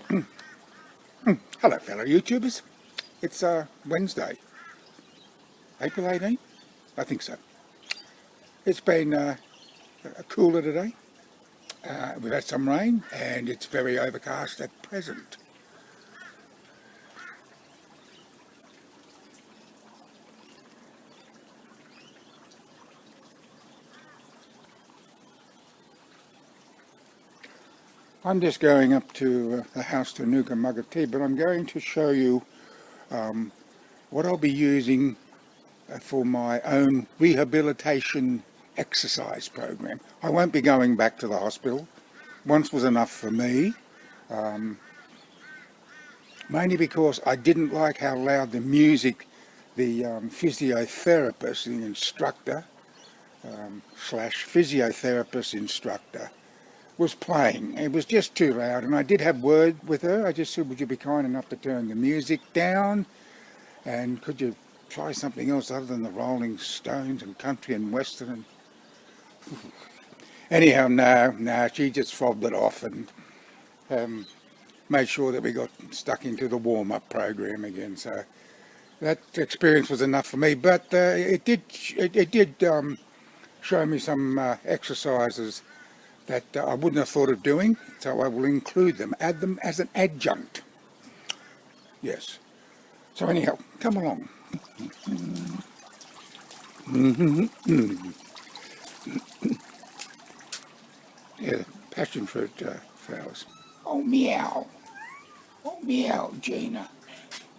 Hello fellow YouTubers, it's Wednesday, April 18th, I think so. It's been cooler today, we've had some rain and it's very overcast at present. I'm just going up to the house to nuke a mug of tea, but I'm going to show you what I'll be using for my own rehabilitation exercise program. I won't be going back to the hospital. Once was enough for me, mainly because I didn't like how loud the music the physiotherapist, the instructor, slash physiotherapist instructor, was playing. It was just too loud, and I did have word with her. I just said, would you be kind enough to turn the music down, and could you try something else other than the Rolling Stones and country and western? Anyhow, no, she just fobbed it off and made sure that we got stuck into the warm-up program again. So that experience was enough for me, but it did show me some exercises that I wouldn't have thought of doing, so I will include them, add them as an adjunct. Yes. So anyhow, come along. Yeah, passion fruit flowers. Oh, meow. Oh, meow, Gina.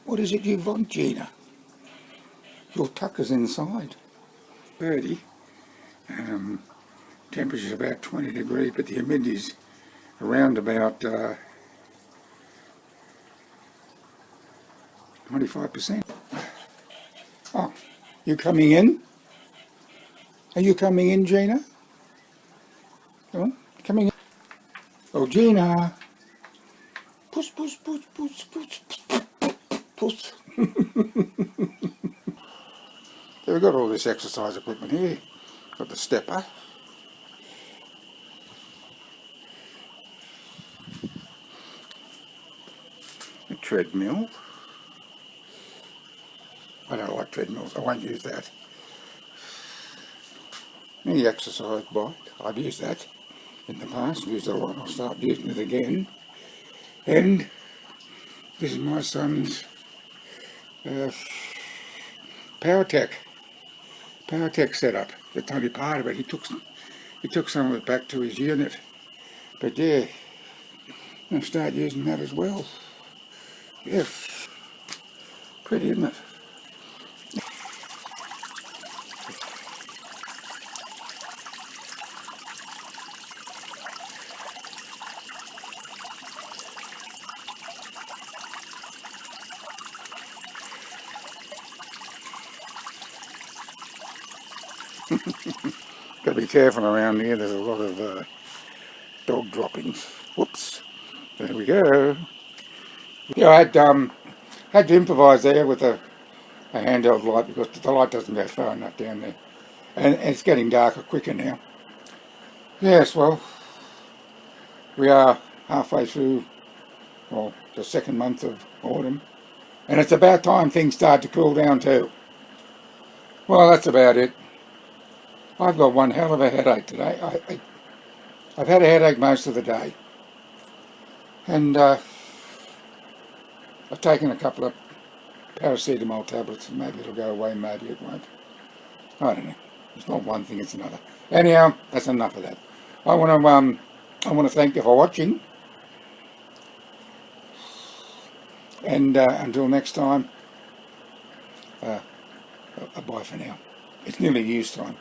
What is it you want, Gina? Your tucker's inside. 30. Temperature's about 20 degrees, but the humidity's around about 25%. Oh, you coming in? Are you coming in, Gina? Come on, coming in. Oh, Gina. Puss, puss, puss, puss, puss, puss. So we've got all this exercise equipment here. Got the stepper. A treadmill. I don't like treadmills, I won't use that. The exercise bike, I've used that in the past, used it a lot, I'll start using it again. And this is my son's PowerTech setup. That's only part of it. He took some of it back to his unit. But yeah, I'll start using that as well. Yeah, pretty, isn't it? Got to be careful around here. There's a lot of dog droppings. Whoops. There we go. Yeah, I had to improvise there with a handheld light because the light doesn't go far enough down there. And it's getting darker quicker now. Yes, well, we are halfway through, well, the second month of autumn. And it's about time things start to cool down too. Well, that's about it. I've got one hell of a headache today. I've had a headache most of the day. And I've taken a couple of paracetamol tablets and maybe it'll go away, maybe it won't. I don't know. It's not one thing, it's another. Anyhow, that's enough of that. I want to thank you for watching. And until next time, bye for now. It's nearly use time.